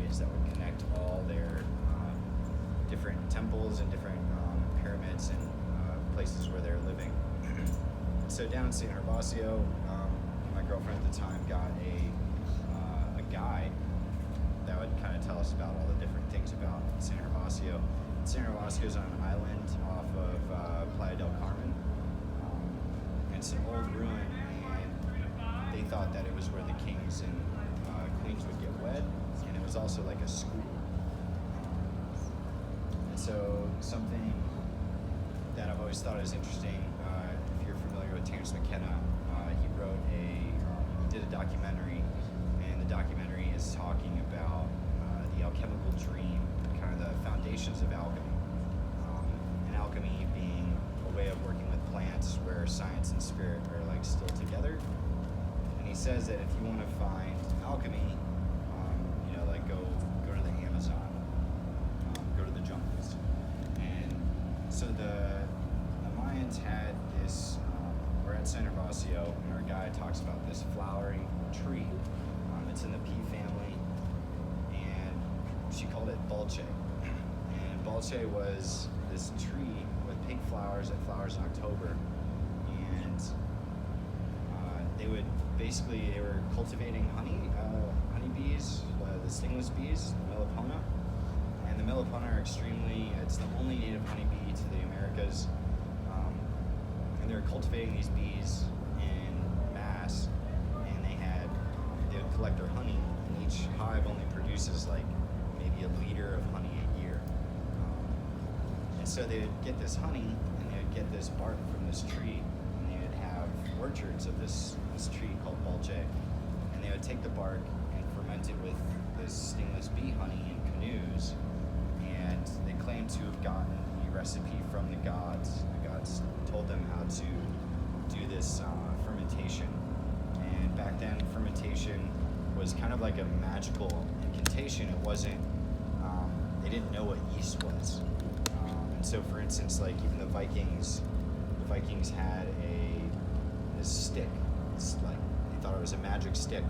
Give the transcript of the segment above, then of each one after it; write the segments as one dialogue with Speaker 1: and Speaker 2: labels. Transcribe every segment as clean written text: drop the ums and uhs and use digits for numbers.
Speaker 1: ways that would connect all their different temples and different pyramids and places where they're living. So down in San Gervasio, my girlfriend at the time got a guide that would kind of tell us about all the different things about San Gervasio. San Gervasio is on an island off of Playa del Carmen. It's an old ruin, and they thought that it was where the kings and queens would get wed, and it was also like a school. And so something that I've always thought is interesting, if you're familiar with Terence McKenna, he did a documentary, and the documentary is talking about the alchemical dream, kind of the foundations of alchemy. And alchemy being a way of working with plants where science and spirit are like still together. And he says that if you want to find alchemy, like go to the Amazon, go to the jungles. And so the Mayans had this, we're at San Gervasio, and our guide talks about this flowering tree. It's in the pea family, and she called it Balche. And Balche was this tree with pink flowers that flowers in October. And they were cultivating honeybees, the stingless bees, Melipona. And the Melipona are it's the only native honeybee to the Americas. And they were cultivating these bees in mass, and they would collect their honey, and each hive only produces like maybe a liter of honey a year. And so they would get this honey, and they would get this bark from this tree, and they would have orchards of this tree called Balche, and they would take the bark and ferment it with this stingless bee honey in canoes, and they claim to have gotten the recipe from the gods. The gods told them how to do this fermentation. And back then, fermentation was kind of like a magical incantation. It wasn't, they didn't know what yeast was. And so, for instance, like even the Vikings had this stick. It's like, they thought it was a magic stick.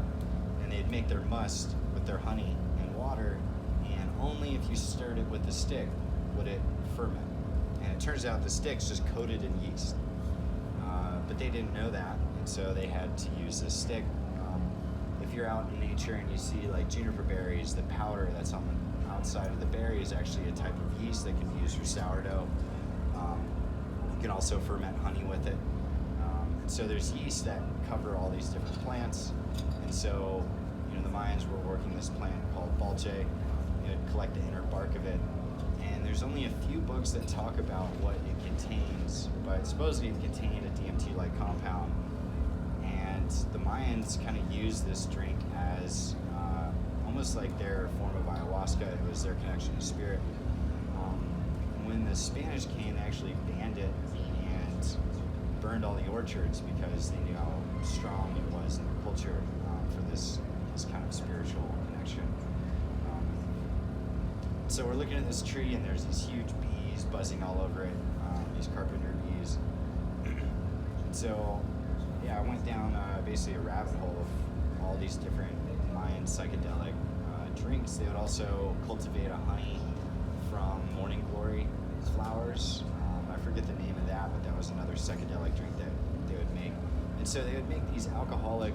Speaker 1: And they'd make their must with their honey and water, and only if you stirred it with the stick would it ferment. And it turns out the stick's just coated in yeast. But they didn't know that, and so they had to use this stick. If you're out in nature and you see like juniper berries, the powder that's on the outside of the berry is actually a type of yeast that can be used for sourdough. You can also ferment honey with it. And so there's yeast that cover all these different plants. And so, the Mayans were working this plant called Balche. They would collect the inner bark of it. And there's only a few books that talk about what it contains, but supposedly it contained a DMT-like compound. And the Mayans kind of used this drink as almost like their form of ayahuasca. It was their connection to spirit. When the Spanish came, they actually banned it and burned all the orchards because they knew how strong it was in the culture for this kind of spiritual connection. So we're looking at this tree, and there's these huge bees buzzing all over it, these carpenter bees. So, I went down basically a rabbit hole of all these different Mayan psychedelic drinks. They would also cultivate a honey from morning glory flowers. I forget the name of that, but that was another psychedelic drink that they would make. And so they would make these alcoholic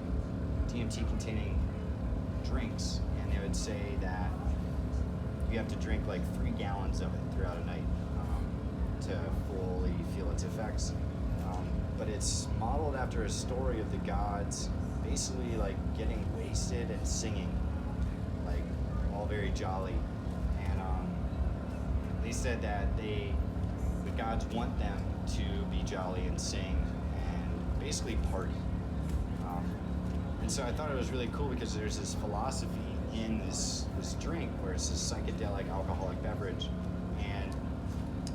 Speaker 1: DMT-containing drinks, and they would say that you have to drink like 3 gallons of it throughout a night to fully feel its effects. But it's modeled after a story of the gods basically like getting wasted and singing, like all very jolly. And they said that the gods want them to be jolly and sing and basically party. And so I thought it was really cool because there's this philosophy in this drink where it's this psychedelic alcoholic beverage, and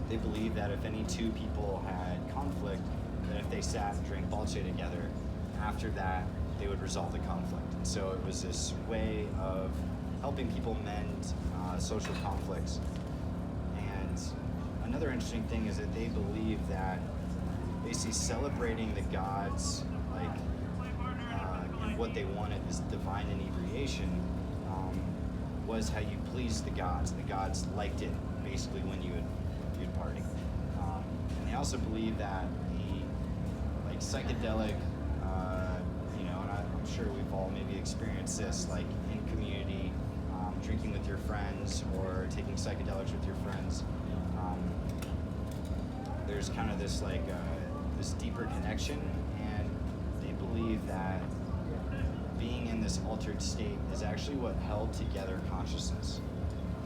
Speaker 1: they believe that if any 2 people had conflict, that if they sat and drank Balche together, after that they would resolve the conflict. And so it was this way of helping people mend social conflicts. And another interesting thing is that they believe that basically celebrating the gods, like and what they wanted, this divine inebriation, was how you pleased the gods. The gods liked it basically when you'd party. And they also believe that the psychedelic, and I'm sure we've all maybe experienced this, like in community, drinking with your friends or taking psychedelics with your friends. There's kind of this this deeper connection, and they believe that being in this altered state is actually what held together consciousness.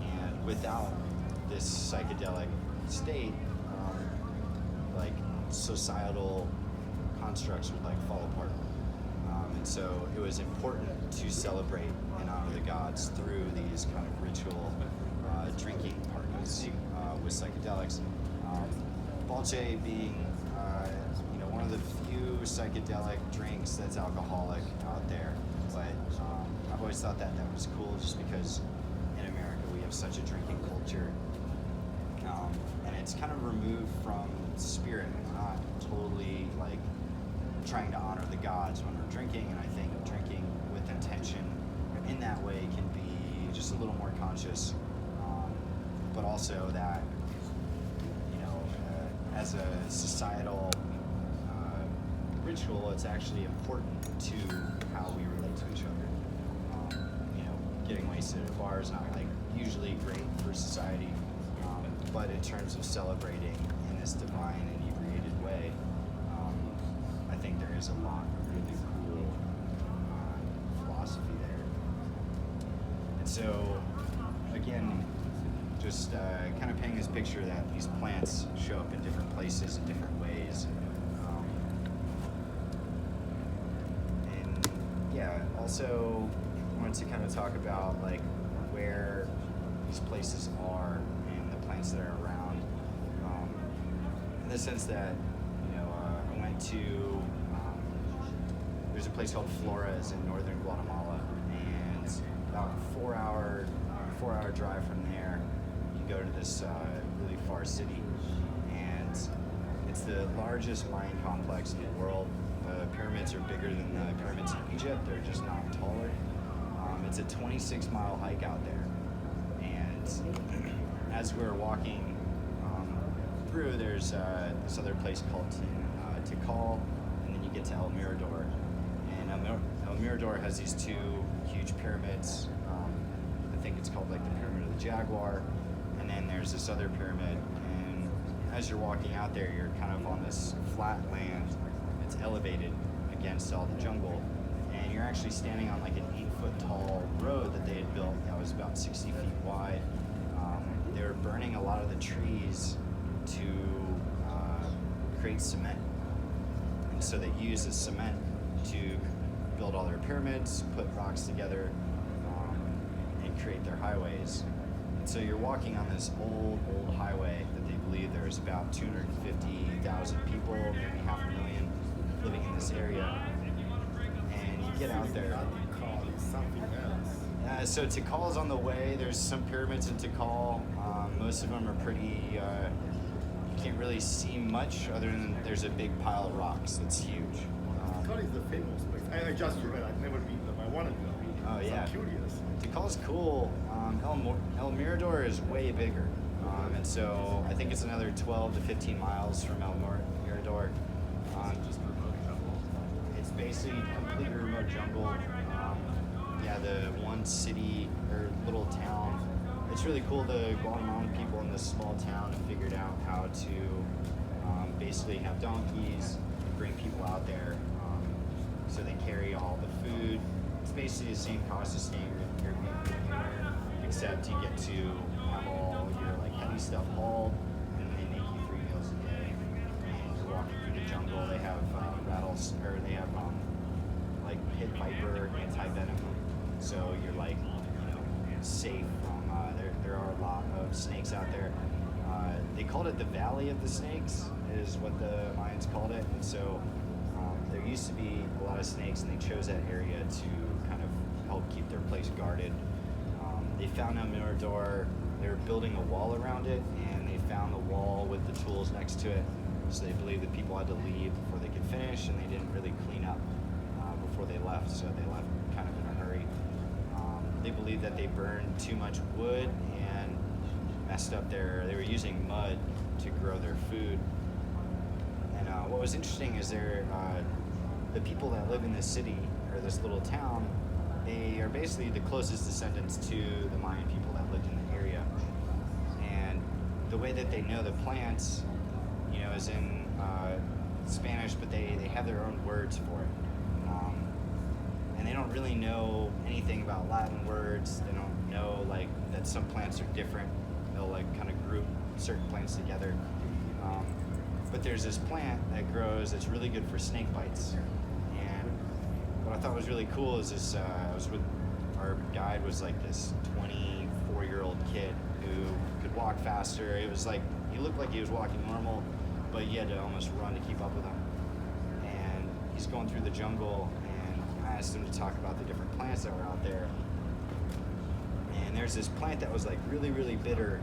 Speaker 1: And without this psychedelic state, societal constructs would fall apart. And so it was important to celebrate and honor the gods through these kind of ritual drinking parties with psychedelics. Balche being one of the few psychedelic drinks that's alcoholic out there, but I've always thought that was cool just because in America we have such a drinking culture, and it's kind of removed from spirit. We're not totally trying to honor the gods when we're drinking, and I think drinking with intention in that way can be just a little more conscious, but also that as a societal ritual, it's actually important to how we relate to each other. Getting wasted at a bar is not usually great for society, but in terms of celebrating in this divine and inebriated way, I think there is a lot of really cool philosophy there. And so, again, just kind of painting this picture that these plants show up in different places in different ways. And yeah, also wanted to kind of talk about where these places are and the plants that are around. In the sense that, I went to, there's a place called Flores in northern Guatemala, and about a 4-hour drive from there, go to this really far city, and it's the largest Mayan complex in the world. The pyramids are bigger than the pyramids in Egypt. They're just not taller. It's a 26-mile hike out there, and as we're walking through, there's this other place called Tikal, and then you get to El Mirador, and El Mirador has these two huge pyramids. I think it's called the Pyramid of the Jaguar. And then there's this other pyramid, and as you're walking out there, you're kind of on this flat land. It's elevated against all the jungle, and you're actually standing on an 8-foot tall road that they had built that was about 60 feet wide. They were burning a lot of the trees to create cement, and so they used the cement to build all their pyramids, put rocks together, and create their highways. So you're walking on this old highway that they believe there's about 250,000 people, maybe 500,000 living in this area. And you get out there. So Tikal is on the way. There's some pyramids in Tikal. Most of them are pretty, you can't really see much other than there's a big pile of rocks that's huge.
Speaker 2: Tikal is the famous place. I just read, I've never been there. I want to go.
Speaker 1: Oh yeah.
Speaker 2: I'm curious.
Speaker 1: Tikal's cool. El Mirador is way bigger, and so I think it's another 12 to 15 miles from El Mirador.
Speaker 2: Just remote jungle.
Speaker 1: It's basically completely remote jungle. The one city or little town. It's really cool. The Guatemalan people in this small town have figured out how to basically have donkeys, bring people out there. So they carry all the food. It's basically the same cost as staying your Airbnb, except you get to have all your heavy stuff hauled, and they make you 3 meals a day. And you're walking through the jungle. They have pit viper, anti-venom, so you're safe from. There are a lot of snakes out there. They called it the Valley of the Snakes, is what the Mayans called it, and so there used to be a lot of snakes, and they chose that area to kind of help keep their place guarded. They found El Mirador. They were building a wall around it, and they found the wall with the tools next to it. So they believed that people had to leave before they could finish, and they didn't really clean up before they left. So they left kind of in a hurry. they believed that they burned too much wood and messed up they were using mud to grow their food. And what was interesting is the people that live in this city, or this little town, they are basically the closest descendants to the Mayan people that lived in the area. And the way that they know the plants, is in Spanish, but they have their own words for it. And they don't really know anything about Latin words. They don't know that some plants are different. They'll kind of group certain plants together. But there's this plant that grows that's really good for snake bites. And what I thought was really cool is this, our guide was this 24-year-old kid who could walk faster. It was he looked like he was walking normal, but you had to almost run to keep up with him. And he's going through the jungle, and I asked him to talk about the different plants that were out there. And there's this plant that was really, really bitter.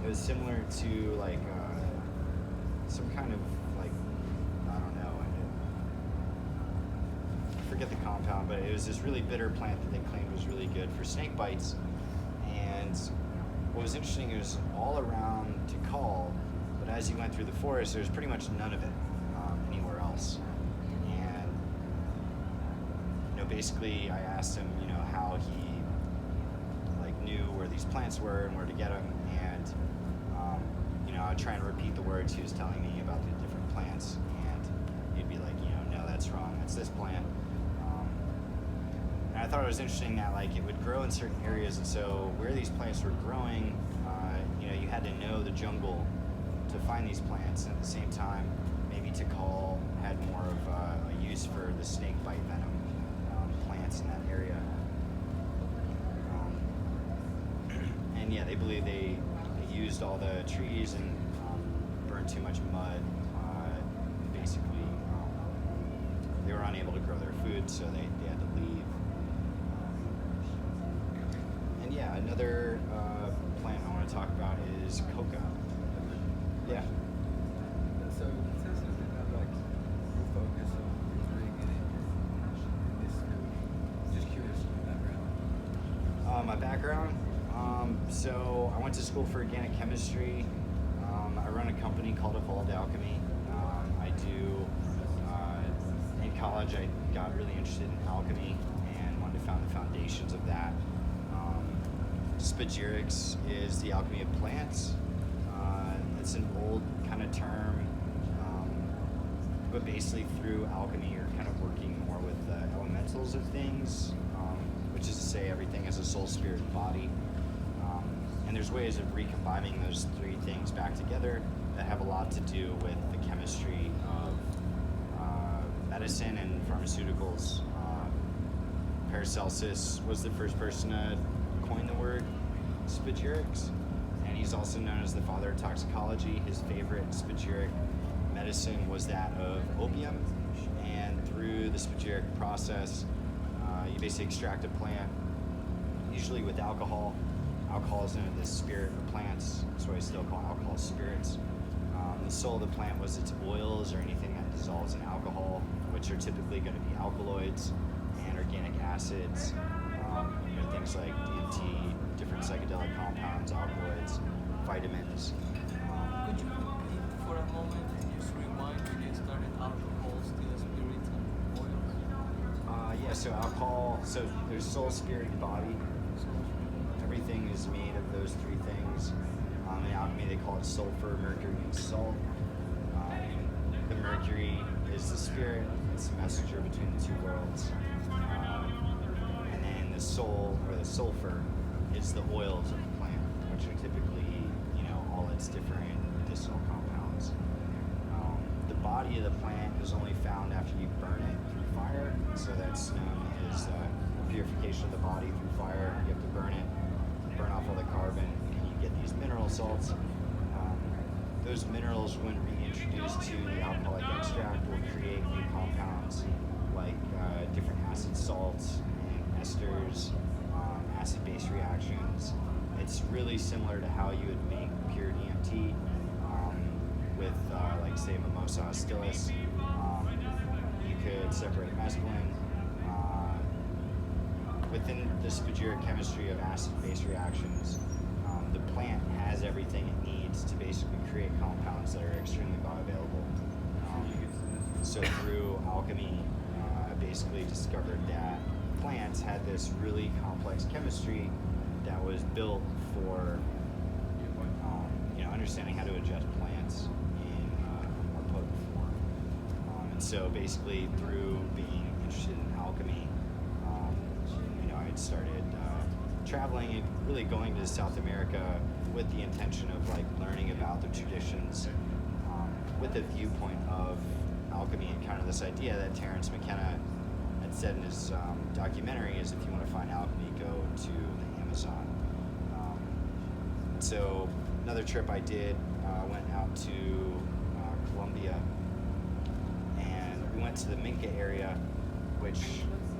Speaker 1: It was similar to some kind of I don't know, I forget the compound, but it was this really bitter plant that they claimed was really good for snake bites. And what was interesting, it was all around Tikal, but as you went through the forest, there was pretty much none of it anywhere else. And basically I asked him how he knew where these plants were and where to get them, and I'd try and repeat the words he was telling me about the different plants, and he'd be like, no, that's wrong, that's this plant. And I thought it was interesting that it would grow in certain areas, and so where these plants were growing, you had to know the jungle to find these plants. And at the same time, maybe Tikal had more of a use for the snake bite venom plants in that area. And yeah, they believe they used all the trees and burned too much mud. Basically, they were unable to grow their food, so they had to leave. And yeah, another plant I want to talk about is coca. Yeah.
Speaker 3: So it says something about your focus on bringing in this field. Just curious about your background.
Speaker 1: My background? So I went to school for organic chemistry. I run a company called Evolved Alchemy. In college I got really interested in alchemy and wanted to found the foundations of that. Spagyrics is the alchemy of plants. It's an old kind of term, but basically through alchemy you're kind of working more with the elementals of things, which is to say everything has a soul, spirit, and body. And there's ways of recombining those three things back together that have a lot to do with the chemistry of medicine and pharmaceuticals. Paracelsus was the first person to coin the word spagyrics, and he's also known as the father of toxicology. His favorite spagyric medicine was that of opium, and through the spagyric process, you basically extract a plant, usually with alcohol. Alcohol is known as the spirit of plants, that's why we still call alcohol spirits. The soul of the plant was its oils or anything that dissolves in alcohol, which are typically going to be alkaloids and organic acids, things like DMT, different psychedelic compounds, alkaloids, vitamins.
Speaker 4: Could you repeat for a moment and just remind when you started alcohol, still spirits, and oils?
Speaker 1: So alcohol, so there's soul, spirit, and body. Everything is made of those three things. In alchemy, they call it sulfur, mercury, and salt. The mercury is the spirit; it's the messenger between the two worlds. And then the soul, or the sulfur, is the oils of the plant, which are typically, all its different medicinal compounds. The body of the plant is only found after you burn it through fire, so that's known as purification of the body through fire. You have to burn it, burn off all the carbon, and you get these mineral salts. Those minerals, when reintroduced to the alcoholic extract, will create new compounds like different acid salts and esters, acid-base reactions. It's really similar to how you would make pure DMT with, say, Mimosa hostilis. You could separate mescaline, within the spagyric chemistry of acid-base reactions, the plant has everything it needs to basically create compounds that are extremely bioavailable. So through alchemy, I basically discovered that plants had this really complex chemistry that was built for understanding how to adjust plants in a more potent form. And so basically through being interested in alchemy, I started traveling and really going to South America with the intention of like learning about the traditions with the viewpoint of alchemy and kind of this idea that Terence McKenna had said in his documentary is if you want to find alchemy, go to the Amazon. So another trip I did, went out to Colombia, and we went to the Minca area, which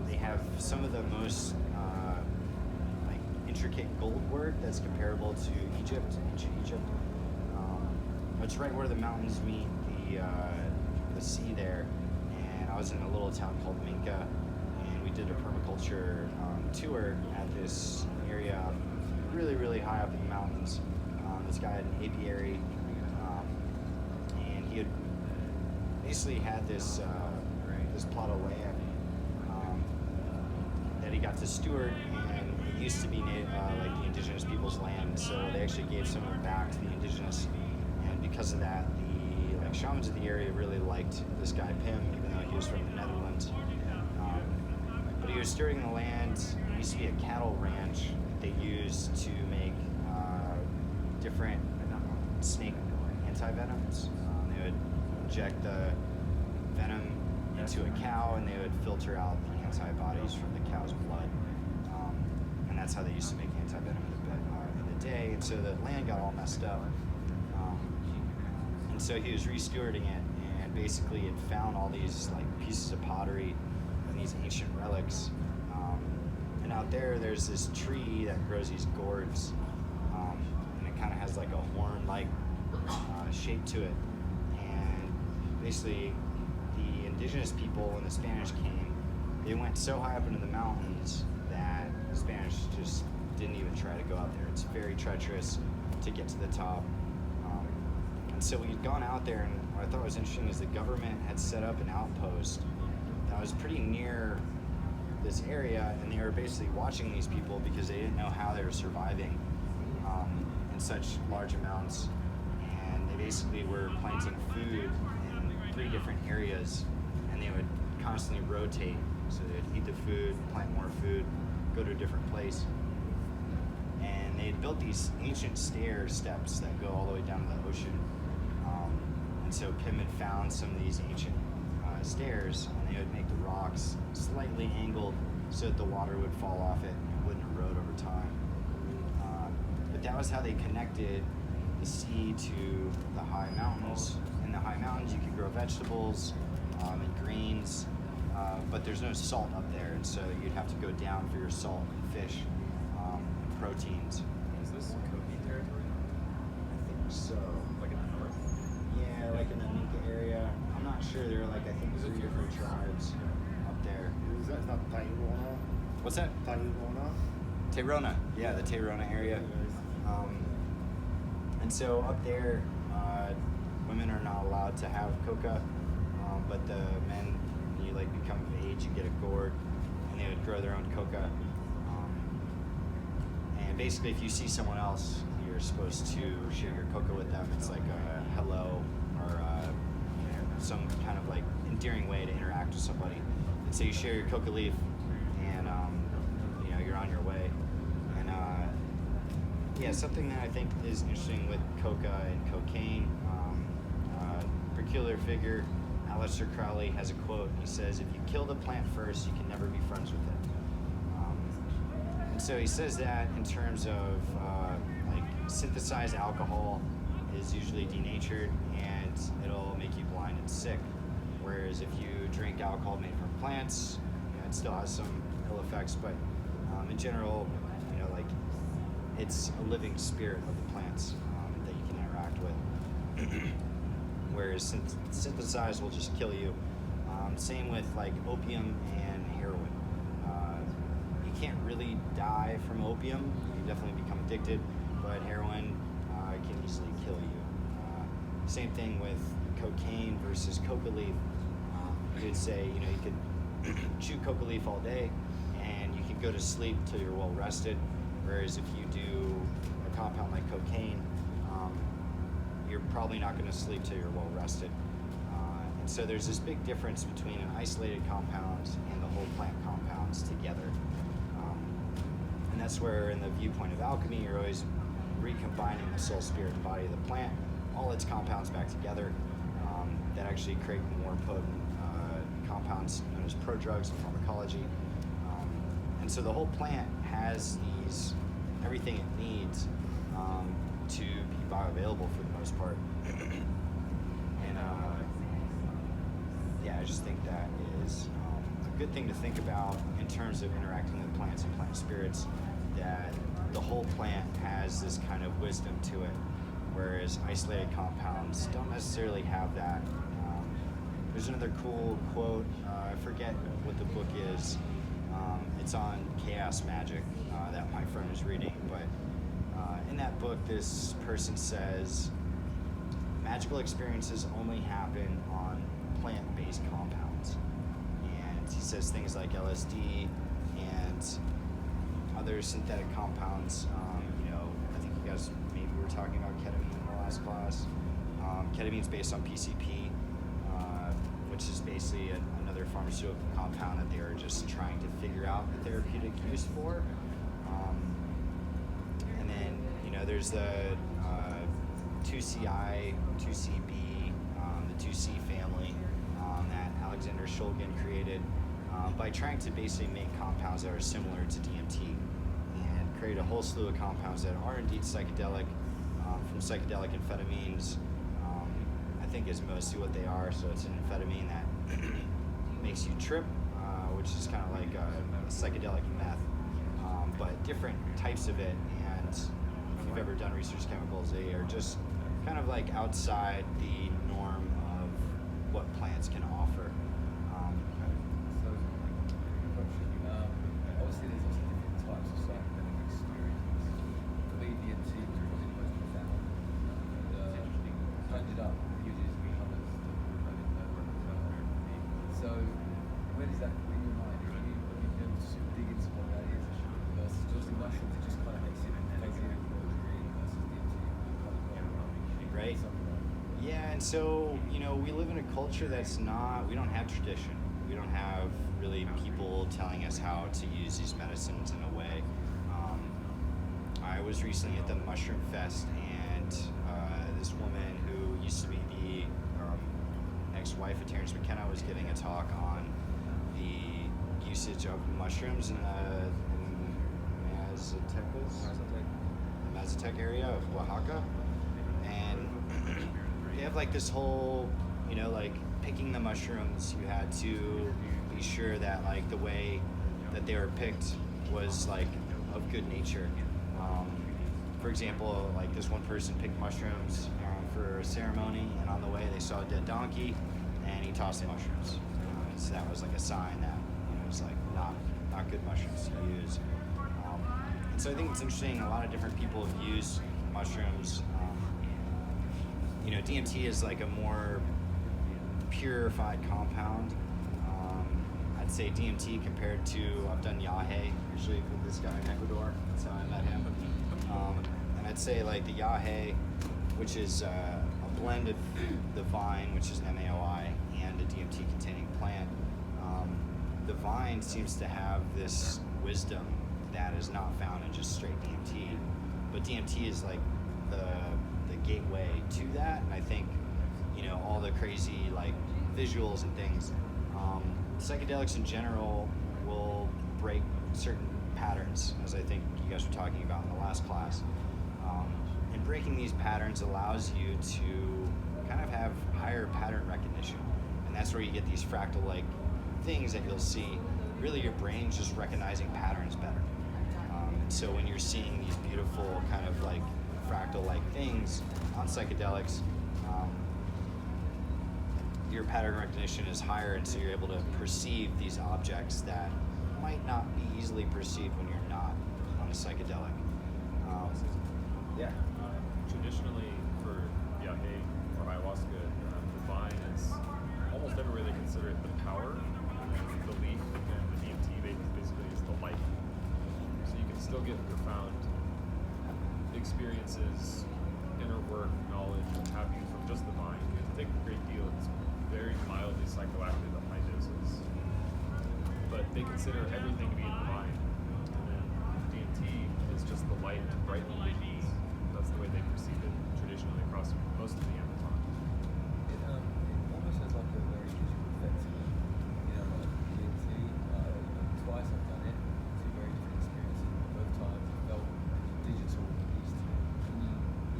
Speaker 1: they have some of the most intricate gold work that's comparable to Egypt, ancient Egypt. It's right where the mountains meet the sea there, and I was in a little town called Minca, and we did a permaculture tour at this area really, really high up in the mountains. This guy had an apiary, and he had basically had this plot of land that he got to steward, and it used to be like the indigenous people's land, so they actually gave some of it back to the indigenous, and because of that, the shamans of the area really liked this guy Pim, even though he was from the Netherlands. But he was stewarding the land. It used to be a cattle ranch they used to make different snake antivenoms. They would inject the venom into a cow, and they would filter out the antibodies from the cow's blood. And that's how they used to make antivenom in the day. And so the land got all messed up. And so he was re-stewarding it, and basically it found all these like pieces of pottery and these ancient relics. And out there's this tree that grows these gourds, and it kind of has like a horn-like shape to it. And basically, the indigenous people, when the Spanish came, they went so high up into the mountains that the Spanish just didn't even try to go out there. It's very treacherous to get to the top. And so we'd gone out there, and what I thought was interesting is the government had set up an outpost that was pretty near this area, and they were basically watching these people because they didn't know how they were surviving in such large amounts. And they basically were planting food in 3 different areas, and they would constantly rotate. So they'd eat the food, plant more food, go to a different place. And they had built these ancient stair steps that go all the way down to the ocean. And so Pim had found some of these ancient stairs, and they would make the rocks slightly angled so that the water would fall off it and wouldn't erode over time. But that was how they connected the sea to the high mountains. In the high mountains, you could grow vegetables and greens, but there's no salt up there, and so you'd have to go down for your salt and fish and proteins.
Speaker 3: Is this Kobe territory?
Speaker 1: I think so.
Speaker 3: Like in the north?
Speaker 1: Yeah, like in the Minca area. I'm not sure. There are like I think 3 different tribes up there.
Speaker 2: Is that not Tairona?
Speaker 1: What's that?
Speaker 2: Tairona?
Speaker 1: Tayrona. Yeah, the Tayrona area. And so up there, women are not allowed to have coca, but the men, when you like become of age, you get a gourd, and they would grow their own coca. And basically, if you see someone else, you're supposed to share your coca with them. It's like a hello or some kind of like endearing way to interact with somebody. And so you share your coca leaf, and you're on your way. And yeah, something that I think is interesting with coca and cocaine. Peculiar figure, Aleister Crowley has a quote. He says, "If you kill the plant first, you can never be friends with it." And so he says that in terms of like synthesized alcohol is usually denatured and it'll make you blind and sick. Whereas if you drink alcohol made from plants, it still has some ill effects, but in general, like it's a living spirit of the plants that you can interact with. Whereas synthesized will just kill you. Same with like opium and heroin. You can't really die from opium. You definitely become addicted, but heroin can easily kill you. Same thing with cocaine versus coca leaf. You'd say, you could chew coca leaf all day and you can go to sleep till you're well rested, whereas if you do a compound like cocaine, you're probably not going to sleep till you're well rested. And so there's this big difference between an isolated compound and the whole plant compounds together. And that's where, in the viewpoint of alchemy, you're always recombining the soul, spirit, and body of the plant, all its compounds back together, that actually create more potent compounds known as prodrugs in pharmacology. And so the whole plant has everything it needs to be bioavailable for the most part. And I just think that is a good thing to think about in terms of interacting with plants and plant spirits, that the whole plant has this kind of wisdom to it, whereas isolated compounds don't necessarily have that. There's another cool quote, I forget what the book is, it's on chaos magic that my friend was reading, but in that book this person says magical experiences only happen on plant-based compounds, and he says things like LSD and other synthetic compounds. I think you guys maybe were talking about ketamine in the last class. Ketamine's based on PCP, which is basically another pharmaceutical compound that they are just trying to figure out the therapeutic use for. And then, there's the 2CI, 2CB, the 2C family that Alexander Shulgin created by trying to basically make compounds that are similar to DMT and create a whole slew of compounds that are indeed psychedelic, from psychedelic amphetamines, I think is mostly what they are. So it's an amphetamine that makes you trip, which is kind of like a psychedelic meth, but different types of it. And if you've ever done research chemicals, they are just kind of like outside the norm of what plants can offer.
Speaker 3: Obviously there's also different types of psychedelic experiences. For me, DMT was probably the most profound. Turned it up, uses colours that we don't know. So where does that bring your mind? Have you been able to sort of dig into what that is versus just the mushrooms? It just kind of makes it totally green versus DMT.
Speaker 1: Right. Yeah, and so, we live in a culture we don't have tradition. We don't have really people telling us how to use these medicines in a way. I was recently at the Mushroom Fest, and this woman who used to be the ex-wife of Terrence McKenna was giving a talk on the usage of mushrooms in the Mazatec area of Oaxaca. And they have like this whole, like picking the mushrooms, you had to be sure that like the way that they were picked was like of good nature. For example, like this one person picked mushrooms for a ceremony, and on the way they saw a dead donkey, and he tossed the mushrooms. So that was like a sign that it was like not good mushrooms to use. And so I think it's interesting. A lot of different people have used mushrooms. DMT is like a more purified compound. I'd say DMT compared to, I've done yahe, usually with this guy in Ecuador, that's how I met him. And I'd say like the yahe, which is a blend of the vine, which is an MAOI, and a DMT containing plant. The vine seems to have this wisdom that is not found in just straight DMT, but DMT is like the gateway to that. And I think all the crazy like visuals and things, psychedelics in general will break certain patterns, as I think you guys were talking about in the last class. And breaking these patterns allows you to kind of have higher pattern recognition, and that's where you get these fractal like things that you'll see. Really your brain's just recognizing patterns better. And so when you're seeing these beautiful kind of like fractal-like things on psychedelics, your pattern recognition is higher, and so you're able to perceive these objects that might not be easily perceived when you're not on a psychedelic. Yeah.
Speaker 5: Traditionally, for yahe or ayahuasca, the vine is almost everywhere they consider it the power, the leaf, and the DMT basically is the light. So you can still get profound experiences, inner work, knowledge, what have you, from just the vine. You have to take a great deal. It's very mildly psychoactive at high doses. But they consider everything to be in the vine. And then DMT is just the light to brighten the leaves. That's the way they perceive it traditionally across most of the Amazon.
Speaker 3: It almost has like a very visual effect to it. You know, like DMT, twice I've done it, two very different experiences. Both times it felt digital at least.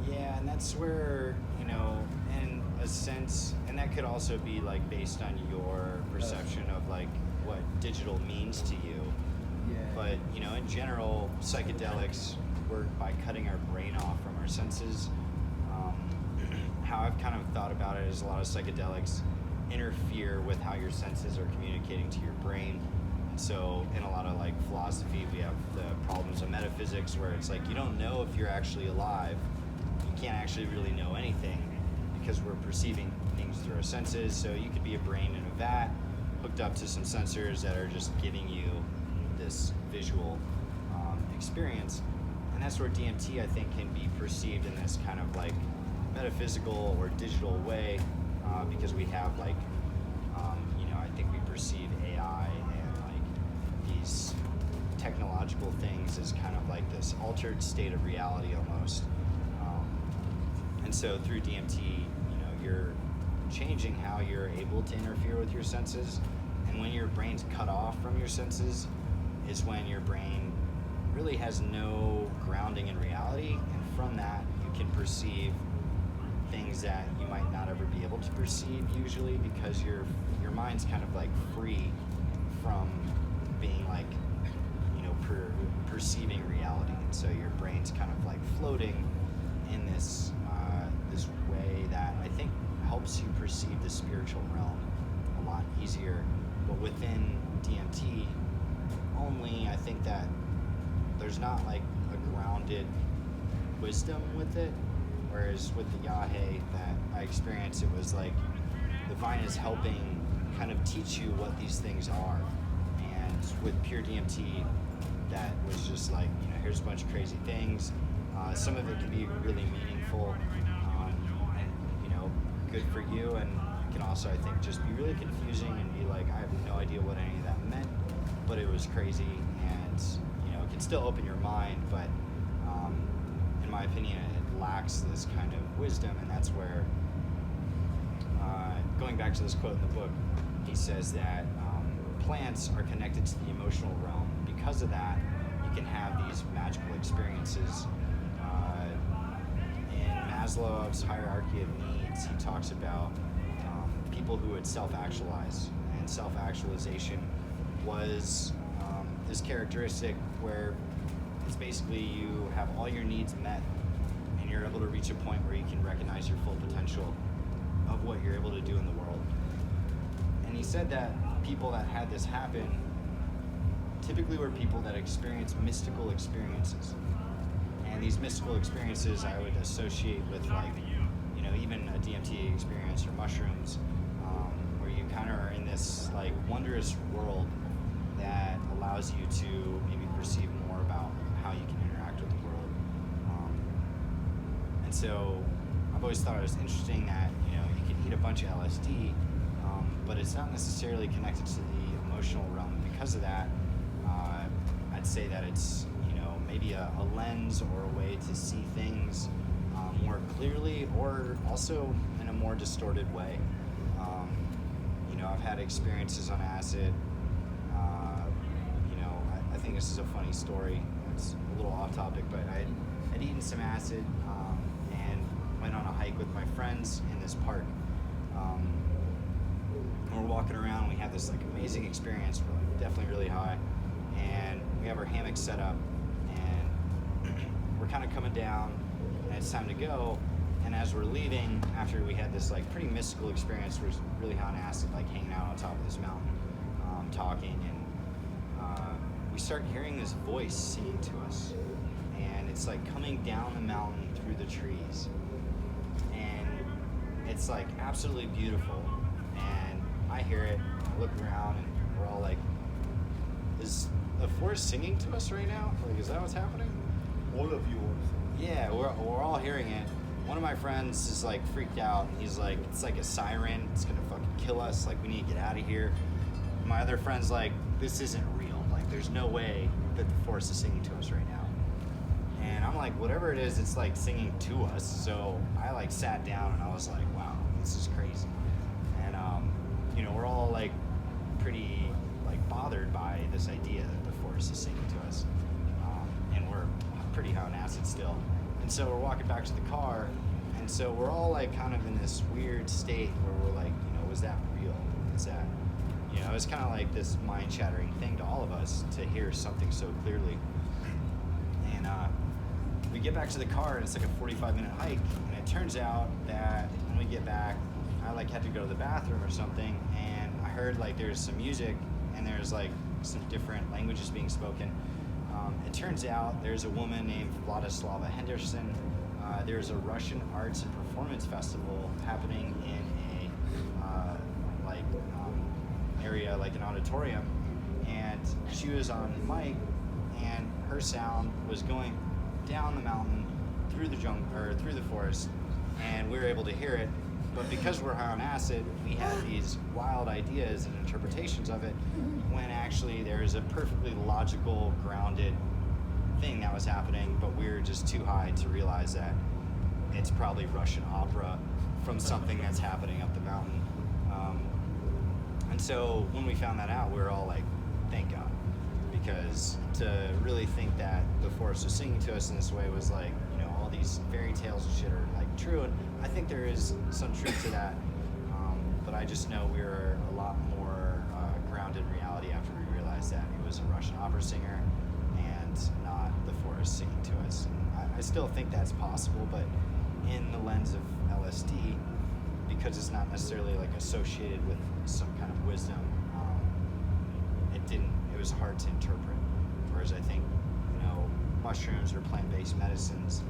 Speaker 1: Yeah, and that's where, you know, in a sense, and that could also be like based on your perception of like what digital means to you.
Speaker 3: Yeah.
Speaker 1: But, you know, in general, psychedelics work by cutting our brain off from our senses. How I've kind of thought about it is a lot of psychedelics interfere with how your senses are communicating to your brain. And so in a lot of like philosophy, we have the problems of metaphysics where it's like you don't know if you're actually alive. You can't actually really know anything because we're perceiving things through our senses. So you could be a brain in a vat hooked up to some sensors that are just giving you this visual experience. And that's where DMT, I think, can be perceived in this kind of like metaphysical or digital way because we have like, you know, I think we perceive AI and like these technological things as kind of like this altered state of reality almost. And so through DMT, you know, you're changing how you're able to interfere with your senses. And when your brain's cut off from your senses is when your brain really has no grounding in reality. And from that, you can perceive things that you might not ever be able to perceive usually because your mind's kind of like free from being like, you know, perceiving reality. And so your brain's kind of like floating in this this way that I think helps you perceive the spiritual realm a lot easier. But within DMT only, I think that there's not like a grounded wisdom with it. Whereas with the yahe that I experienced, it was like the vine is helping kind of teach you what these things are. And with pure DMT, that was just like, you know, here's a bunch of crazy things. Some of it can be really meaningful and, you know, good for you. And it can also, I think, just be really confusing and be like, I have no idea what any of that meant, but it was crazy. And, you know, it can still open your mind, but in my opinion, it lacks this kind of wisdom. And that's where, going back to this quote in the book, he says that plants are connected to the emotional realm. Because of that, you can have these magical experiences. In Maslow's hierarchy of needs, he talks about people who would self-actualize, and self-actualization was this characteristic where it's basically you have all your needs met and you're able to reach a point where you can recognize your full potential of what you're able to do in the world. And he said that people that had this happen typically were people that experience mystical experiences. And these mystical experiences I would associate with, like, you know, even a DMT experience or mushrooms, where you kind of are in this like wondrous world that allows you to maybe perceive more about how you can interact with the world. And so I've always thought it was interesting that, you know, you can eat a bunch of LSD, but it's not necessarily connected to the emotional realm. Because of that, I'd say that it's, you know, maybe a lens or a way to see things more clearly, or also in a more distorted way. You know, I've had experiences on acid. You know, I think this is a funny story. It's a little off topic, but I'd eaten some acid and went on a hike with my friends in this park. And we're walking around, we have this like amazing experience. We're like definitely really high, and we have our hammock set up, and we're kind of coming down, and it's time to go. And as we're leaving, after we had this like pretty mystical experience, we're really high on acid, like hanging out on top of this mountain, talking, and start hearing this voice singing to us, and it's like coming down the mountain through the trees, and it's like absolutely beautiful. And I hear it, I look around, and we're all like, is the forest singing to us right now? Like, is that what's happening?
Speaker 2: All of yours.
Speaker 1: Yeah, we're all hearing it. One of my friends is like freaked out. He's like, it's like a siren. It's gonna fucking kill us. Like, we need to get out of here. My other friend's like, this isn't real. Like, there's no way that the forest is singing to us right now. And I'm like, whatever it is, it's like singing to us. So I like sat down and I was like, wow, this is crazy. And you know, we're all like pretty like bothered by this idea that the forest is singing to us. And we're pretty high on acid still. And so we're walking back to the car, and so we're all like kind of in this weird state where we're like, you know, was that real? Is that, you know, it's kind of like this mind-shattering thing to all of us to hear something so clearly. And we get back to the car, and it's like a 45-minute hike, and it turns out that when we get back, I like had to go to the bathroom or something, and I heard like there's some music, and there's like some different languages being spoken. It turns out there's a woman named Vladislava Henderson. There's a Russian arts and performance festival happening in a area like an auditorium, and she was on mic, and her sound was going down the mountain through the jungle or through the forest, and we were able to hear it. But because we're high on acid, we had these wild ideas and interpretations of it, when actually there's a perfectly logical, grounded thing that was happening, but we were just too high to realize that it's probably Russian opera from something that's happening up the mountain. And so when we found that out, we were all like, thank God. Because to really think that the forest was singing to us in this way was like, you know, all these fairy tales and shit are like true, and I think there is some truth to that, but I just know we were a lot more grounded in reality after we realized that it was a Russian opera singer and not the forest singing to us. And I still think that's possible, but in the lens of LSD, because it's not necessarily like associated with some kind of wisdom, it was hard to interpret. Whereas I think, you know, mushrooms or plant-based medicines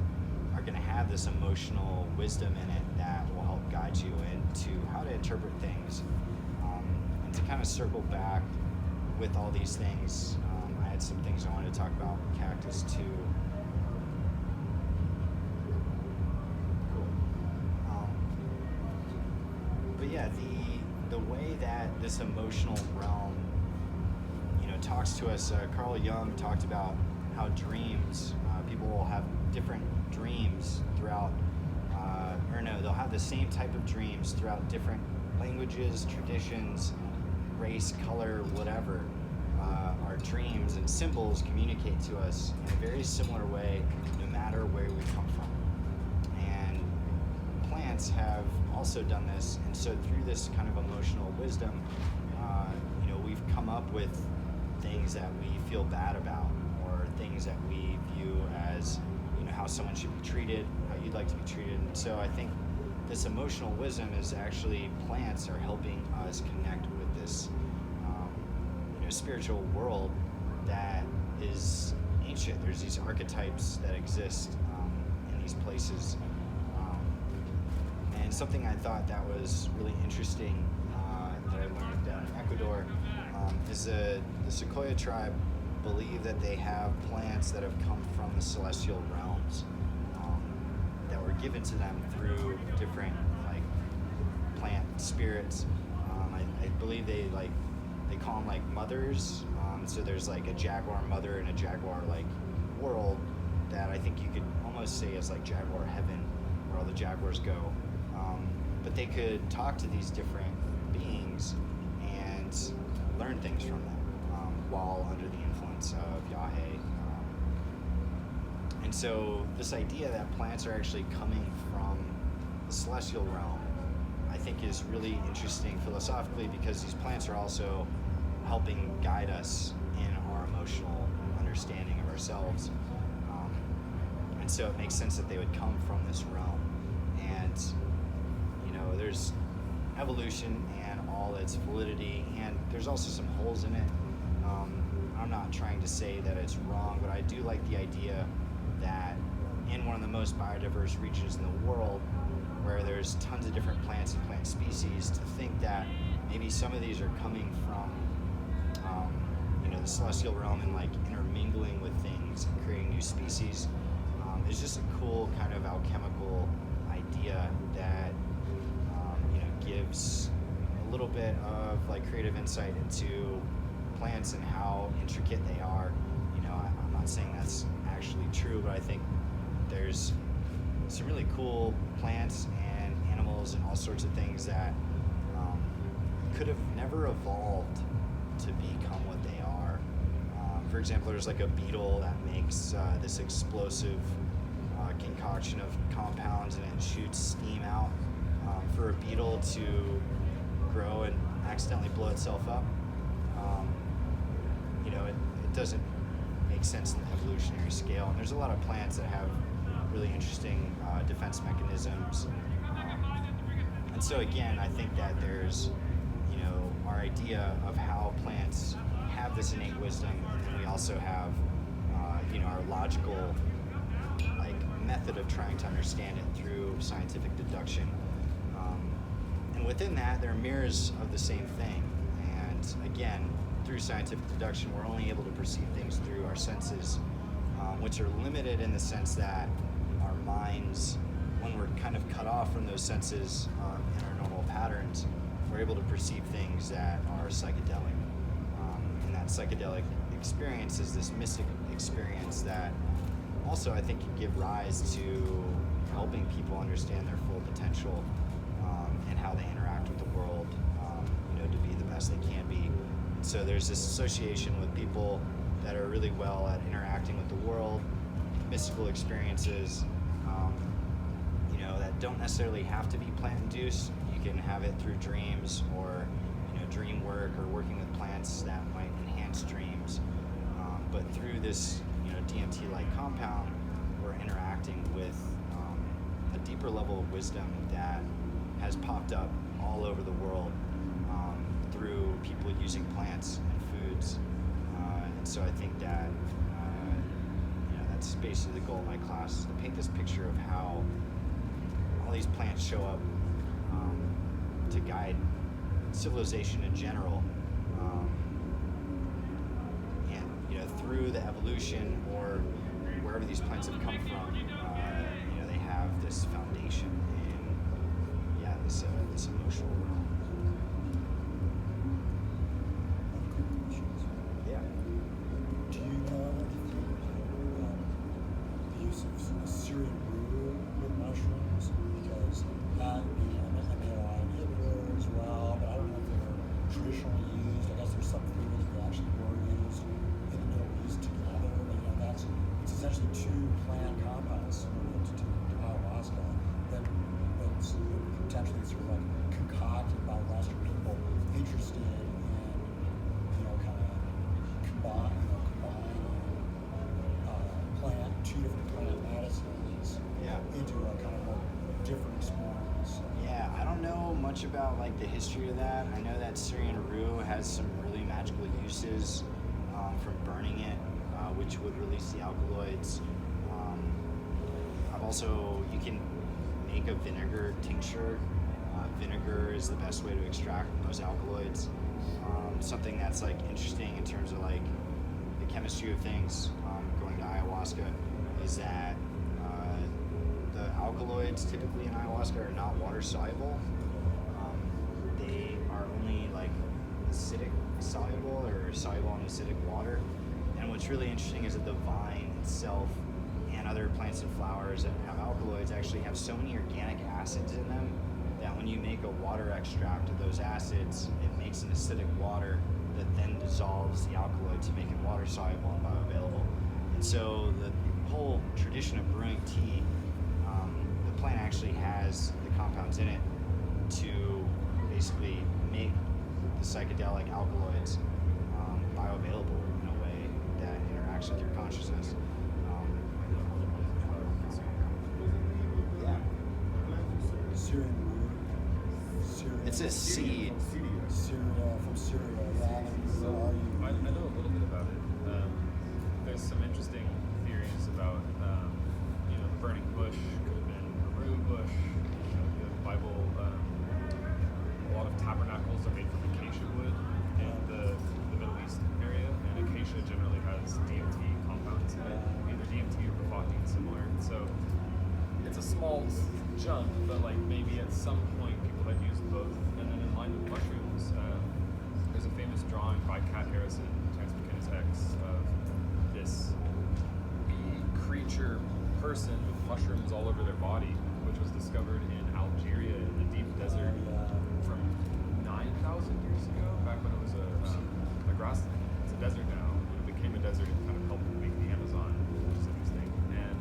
Speaker 1: are going to have this emotional wisdom in it that will help guide you into how to interpret things. And to kind of circle back with all these things, I had some things I wanted to talk about with cactus too. Cool. But yeah, the way that this emotional realm, you know, talks to us. Carl Jung talked about how dreams, people will have different dreams throughout, they'll have the same type of dreams throughout different languages, traditions, race, color, whatever. Our dreams and symbols communicate to us in a very similar way, no matter where we come from. And plants have also done this, and so through this kind of emotional wisdom, you know, we've come up with things that we feel bad about, or things that we view as, you know, how someone should be treated, how you'd like to be treated. And so I think this emotional wisdom is actually, plants are helping us connect with this you know, spiritual world that is ancient. There's these archetypes that exist in these places. And something I thought that was really interesting that I learned down in Ecuador is the Sequoia tribe believe that they have plants that have come from the celestial realms that were given to them through different like plant spirits. I believe they call them like mothers. So there's like a jaguar mother and a jaguar like world that I think you could almost say is like jaguar heaven, where all the jaguars go. But they could talk to these different beings and learn things from them while under the influence of Yahweh. And so this idea that plants are actually coming from the celestial realm, I think is really interesting philosophically, because these plants are also helping guide us in our emotional understanding of ourselves. And so it makes sense that they would come from this realm. And, you know, there's evolution and all its validity, and there's also some holes in it. I'm not trying to say that it's wrong, but I do like the idea that in one of the most biodiverse regions in the world, where there's tons of different plants and plant species, to think that maybe some of these are coming from the celestial realm and like intermingling with things and creating new species is just a cool kind of alchemical idea that gives a little bit of like creative insight into plants and how intricate they are. I'm not saying that's actually true, but I think there's some really cool plants and animals and all sorts of things that could have never evolved to become what they are. For example, there's like a beetle that makes this explosive concoction of compounds, and it shoots steam out. For a beetle to grow and accidentally blow itself up, it doesn't make sense in the evolutionary scale. And there's a lot of plants that have really interesting defense mechanisms. And so again, I think that there's, our idea of how plants have this innate wisdom, and then we also have, our logical, method of trying to understand it through scientific deduction. And within that, there are mirrors of the same thing. And again, through scientific deduction, we're only able to perceive things through our senses, which are limited in the sense that our minds, when we're kind of cut off from those senses in our normal patterns, we're able to perceive things that are psychedelic. And that psychedelic experience is this mystic experience that also I think can give rise to helping people understand their full potential and how they interact with the world, to be the best they can be. And so there's this association with people that are really well at interacting with the world, mystical experiences, that don't necessarily have to be plant-induced. You can have it through dreams or, dream work or working with plants that might enhance dreams. But through this, DMT-like compound, we're interacting with a deeper level of wisdom that has popped up all over the world through people using plants and foods. And so I think that, that's basically the goal of my class, is to paint this picture of how all these plants show up to guide civilization in general. Through the evolution or wherever these plants have come from, they have this foundation in, this emotional realm. Yeah.
Speaker 6: Do you know the use of Syrian root with mushrooms? Because that would be an MAOI inhibitor as well, but I don't know if they were traditionally used. I guess there's some theories that actually were used in the Middle East together, but it's essentially two plant compounds similar to ayahuasca that's potentially sort of concocted by Western people interested in kind of combining two different plant medicines into a kind of more different experience.
Speaker 1: Yeah, I don't know much about the history of that. I know that Syrian rue has some really magical uses from burning it, which would release the alkaloids. You can make a vinegar tincture. Vinegar is the best way to extract those alkaloids. Something that's interesting in terms of the chemistry of things, going to ayahuasca, is that the alkaloids typically in ayahuasca are not water soluble. They are only acidic soluble or soluble in acidic water. And what's really interesting is that the vine itself and other plants and flowers that have alkaloids actually have so many organic acids in them that when you make a water extract of those acids, it makes an acidic water that then dissolves the alkaloid to make it water soluble and bioavailable. And so the whole tradition of brewing tea, the plant actually has the compounds in it to basically make the psychedelic alkaloids bioavailable in a way that interacts with your consciousness.
Speaker 6: Syrian root. Syrian.
Speaker 1: It's a seed.
Speaker 6: Syria, from Syria. Yeah,
Speaker 5: So
Speaker 6: are you?
Speaker 5: I know a little bit about it. there's some interesting theories about, the burning bush could have been a rue bush. The Bible, a lot of tabernacles are made from acacia wood in the Middle East area, and acacia generally has DMT compounds in it, either DMT or prophylene similar. So it's a small jump, but like maybe at some point people had used both. And then in line with mushrooms, there's a famous drawing by Cat Harrison, Terence McKenna's ex, of this bee creature person with mushrooms all over their body, which was discovered in Algeria in the deep desert from 9,000 years ago, back when it was a grassland. It's a desert now. It became a desert and kind of helped make the Amazon, which is interesting. And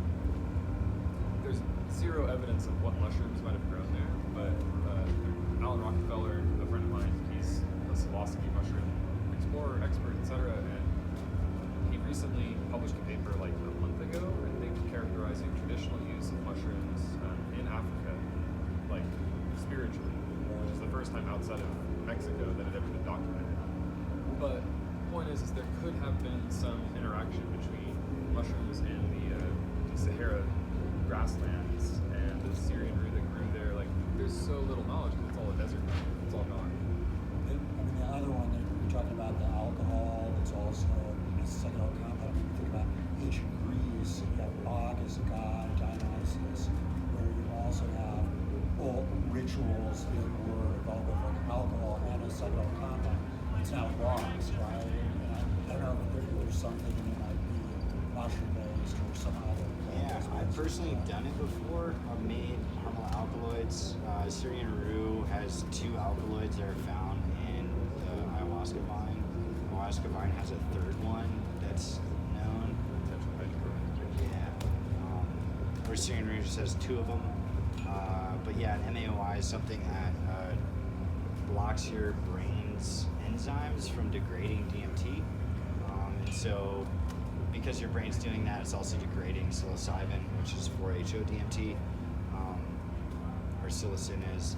Speaker 5: there's zero evidence of what mushrooms might have grown there, but Alan Rockefeller, a friend of mine, he's a psilocybin mushroom explorer, expert, etc. And he recently published a paper like a month ago, I think, characterizing traditional use of mushrooms in Africa, like spiritually, which is the first time outside of Mexico that had ever been documented. But the point is there could have been some interaction between mushrooms and the Sahara grasslands and the Syrian rue that grew there. Like, there's so little knowledge because it's all a desert now. It's all gone.
Speaker 6: I mean, the other one that you're talking about, the alcohol, that's also a psychedelic compound. I mean, you think about ancient Greece, you have Bacchus, a god, Dionysus, where you also have all rituals that were involved with like alcohol and a psychedelic compound. It's now lost, right? And I don't know if there's something that might be mushroom-based or some other.
Speaker 1: Yeah, I've personally done it before. I've made harmful alkaloids. Syrian rue has 2 alkaloids that are found in the ayahuasca vine. Ayahuasca vine has a 3rd one that's known. Yeah. Or Syrian rue just has 2 of them. But yeah, an MAOI is something that blocks your brain's enzymes from degrading DMT. And so, because your brain's doing that, it's also degrading psilocybin, which is 4-HO-DMT, or psilocin is.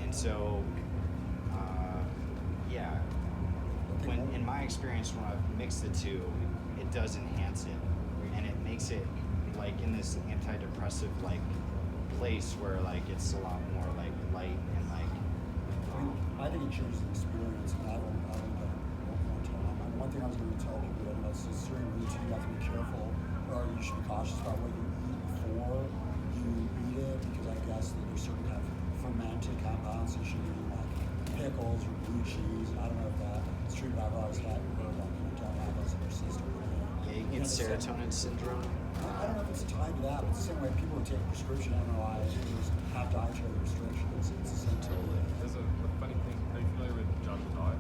Speaker 1: And so, yeah, when in my experience, when I've mixed the 2, it does enhance it, and it makes it like in this antidepressive like place where like it's a lot more like light and like.
Speaker 6: I think it changes the experience, and I don't get more time. And one thing I was going to tell people about is Syrian rue too, you have to be careful, or you should be cautious about what you eat before you eat it, because I guess that there's certain kind of fermented compounds you should eat, like pickles or blue cheese. And I don't know if that's true, but I've always had heard about people don't have those in their system.
Speaker 1: Yeah, you get serotonin syndrome.
Speaker 6: I don't know if it's tied to that, but it's the same way people who take prescription MRIs have dietary restrictions. It's the same
Speaker 1: Totally.
Speaker 5: There's a funny thing. Are you familiar with Jonathan Ott?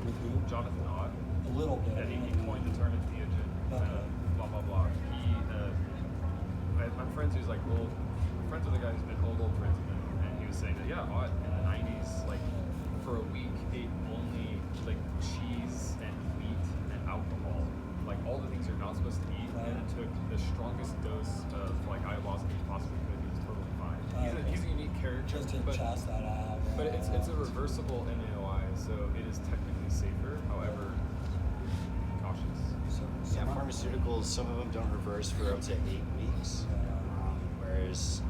Speaker 6: with you.
Speaker 5: Jonathan Ott.
Speaker 6: A little bit.
Speaker 5: Yeah, he coined the term entheogen.
Speaker 6: Okay.
Speaker 5: Blah blah blah. I'm friends who's like old. Friends with a guy who's been old friends with him, and he was saying that Ott in the '90s, like for a week, ate only like cheese and wheat and alcohol, like all the things you're not supposed to eat, and it took the strongest dose of like ayahuasca he possibly could. He was totally fine. He's a unique character,
Speaker 6: Just to
Speaker 5: but
Speaker 6: chest that out.
Speaker 5: but it's a reversible MAOI, so it is technically safer. However, cautious.
Speaker 1: Yeah, pharmaceuticals, some of them don't reverse for up to 8 weeks, whereas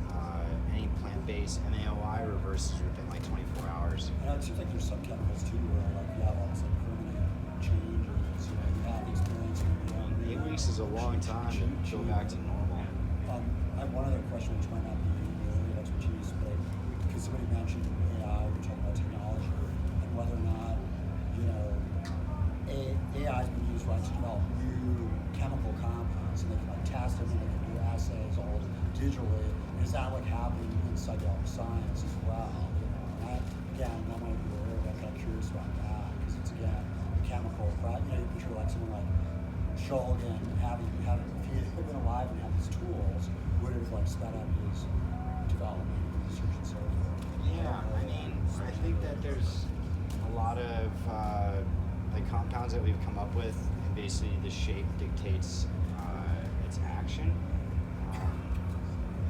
Speaker 1: any plant-based MAOI reverses within like 24 hours.
Speaker 6: And it seems like there's some chemicals too where like you have all this like permanent changes. You know, you have the experience. And
Speaker 1: 8 weeks is a long time to go back to normal.
Speaker 6: I have one other question, which might not be your area of expertise, but because somebody mentioned AI, we're talking about technology, and whether or not, you know, AI has been used right to develop new chemical compounds, and they can like test them, and they can do assays all digitally. And is that like happening in psychedelic science as well? You know, and again, that might be your area, but I'm kind of curious about that because it's again chemical. But you know, you picture like someone like Shulgin having if he had been alive and had these tools, would have like sped up his development, research, and so forth.
Speaker 1: Yeah, I mean, I think that there's a lot of the compounds that we've come up with, and basically the shape dictates its action.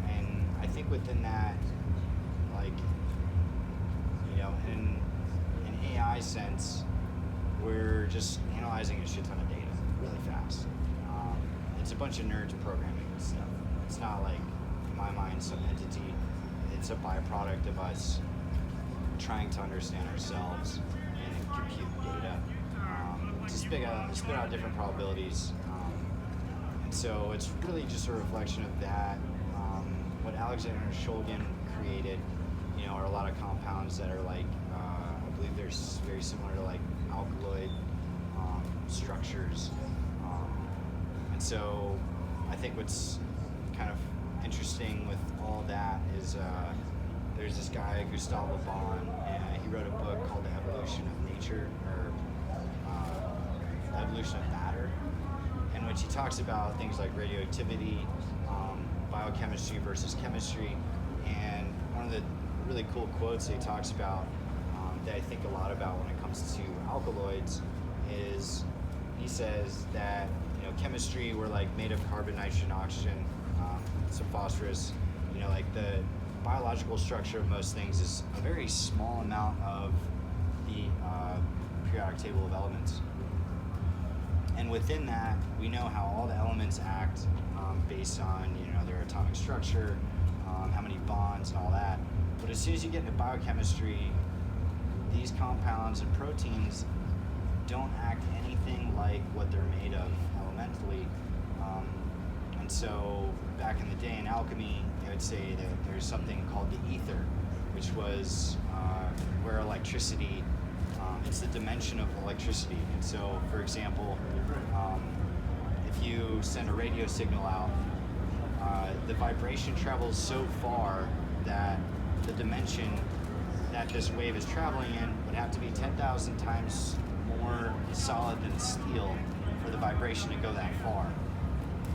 Speaker 1: And I think within that, like, you know, in an AI sense, we're just analyzing a shit ton of data really fast. it's a bunch of nerds programming this stuff. It's not like, in my mind, some entity. It's a byproduct of us trying to understand ourselves and compute data to spit out different probabilities. And so it's really just a reflection of that. What Alexander Shulgin created, are a lot of compounds that are like, I believe they're very similar to like alkaloid structures. And so I think what's kind of interesting with all that is there's this guy, Gustave Le Bon, and he wrote a book called The Evolution of Nature, or The Evolution of Matter, in which he talks about things like radioactivity, biochemistry versus chemistry, and one of the really cool quotes that he talks about that I think a lot about when it comes to alkaloids is he says that chemistry, we're like made of carbon, nitrogen, oxygen, some phosphorus. Like the biological structure of most things is a very small amount of the periodic table of elements. And within that, we know how all the elements act based on their atomic structure, how many bonds and all that. But as soon as you get into biochemistry, these compounds and proteins don't act anything like what they're made of elementally. And so back in the day in alchemy, I would say that there's something called the ether, which was where electricity, it's the dimension of electricity. And so, for example, if you send a radio signal out, the vibration travels so far that the dimension that this wave is traveling in would have to be 10,000 times more solid than steel for the vibration to go that far.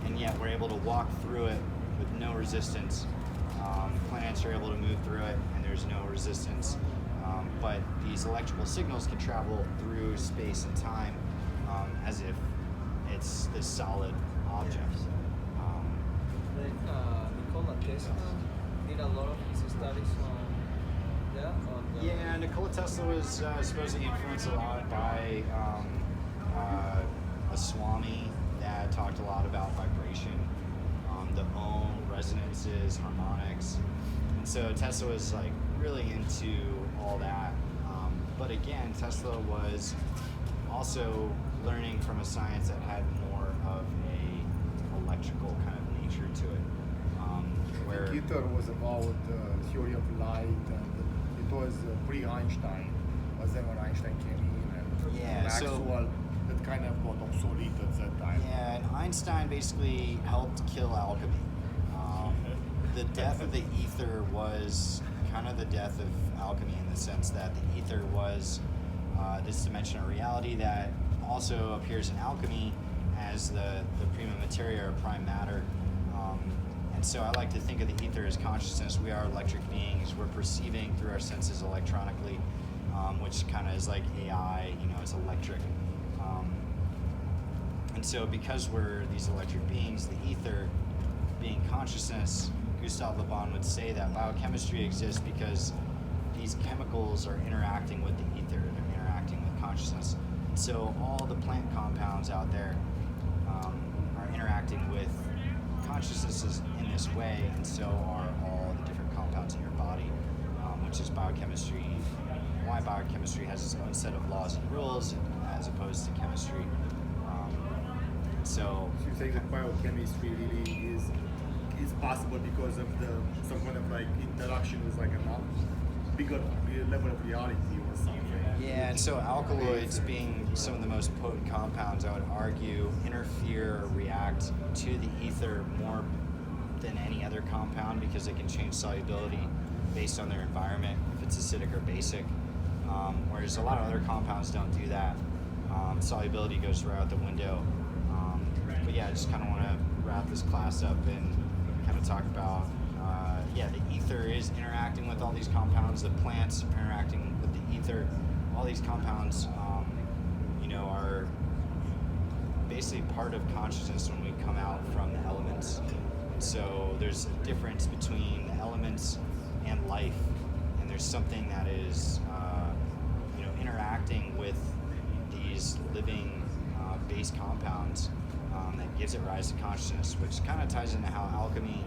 Speaker 1: And yet we're able to walk through it with no resistance. Planets are able to move through it and there's no resistance. But these electrical signals can travel through space and time as if it's this solid object.
Speaker 4: Nikola Tesla did a lot of his studies on
Speaker 1: Yeah, Nikola Tesla was supposedly influenced a lot by a Swami that talked a lot about vibration, the ohm, resonances, harmonics. And so Tesla was like really into all that. But again, Tesla was also learning from a science that had more of a electrical kind of nature to it. Where
Speaker 2: Ether was about theory of light, and it was pre-Einstein. But then when Einstein came in and Maxwell, that kind of got obsolete at that time.
Speaker 1: Yeah, and Einstein basically helped kill alchemy. The death of the ether was kind of the death of alchemy in the sense that the ether was this dimension of reality that also appears in alchemy as the prima materia or prime matter. And so I like to think of the ether as consciousness. We are electric beings. We're perceiving through our senses electronically, which kind of is like AI, it's electric. And so because we're these electric beings, the ether being consciousness, Gustave Le Bon would say that biochemistry exists because these chemicals are interacting with the ether, they're interacting with consciousness. And so all the plant compounds out there are interacting with consciousnesses in this way, and so are all the different compounds in your body, which is biochemistry, why biochemistry has its own set of laws and rules as opposed to chemistry. So
Speaker 2: you think that biochemistry really is possible because of some kind of like interaction with like a bigger level of reality or something.
Speaker 1: Yeah, and so alkaloids being some of the most potent compounds, I would argue, interfere or react to the ether more than any other compound because they can change solubility based on their environment, if it's acidic or basic. Whereas a lot of other compounds don't do that. Solubility goes right out the window. But yeah, I just kind of want to wrap this class up and kind of talk about, the ether is interacting with all these compounds, the plants are interacting with the ether. All these compounds, are basically part of consciousness when we come out from the elements. And so there's a difference between the elements and life, and there's something that is, interacting with these living base compounds that gives it rise to consciousness, which kind of ties into how alchemy,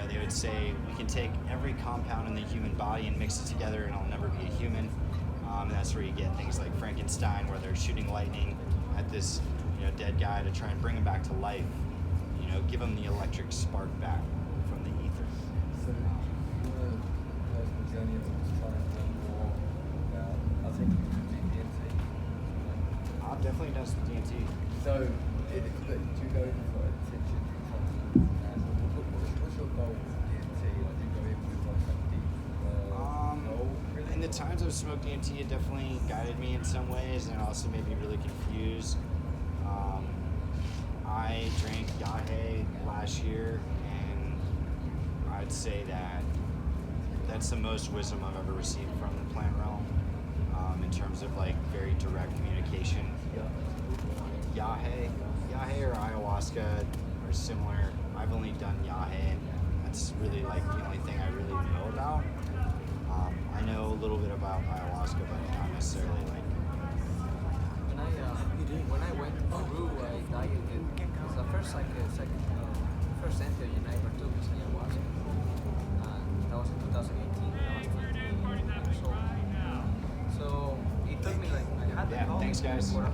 Speaker 1: they would say we can take every compound in the human body and mix it together and it'll never be a human. And that's where you get things like Frankenstein, where they're shooting lightning at this dead guy to try and bring him back to life, give him the electric spark back from the ether.
Speaker 3: So, your personal journey of just trying to learn more about, I think you can do DMT.
Speaker 1: I've definitely done some DMT.
Speaker 3: So, do you go in for attention? What's your goal with DMT? Like, do you go in with like some deep goal? Really?
Speaker 1: In the times I've smoked DMT, it definitely guided me in some ways, and it also made me really confused. I drank yahe last year, and I'd say that that's the most wisdom I've ever received from the plant realm, in terms of like very direct communication. Yahe or ayahuasca are similar. I've only done yahe, and that's really like the only thing I really know about. I know a little bit about ayahuasca, but not necessarily like.
Speaker 4: When I went to Peru, I dieted. Because the first first entheogen I ever took was ayahuasca. That was in 2018. I was 20 years old. So it took me like I had the
Speaker 1: Yeah, thanks guys.
Speaker 4: for about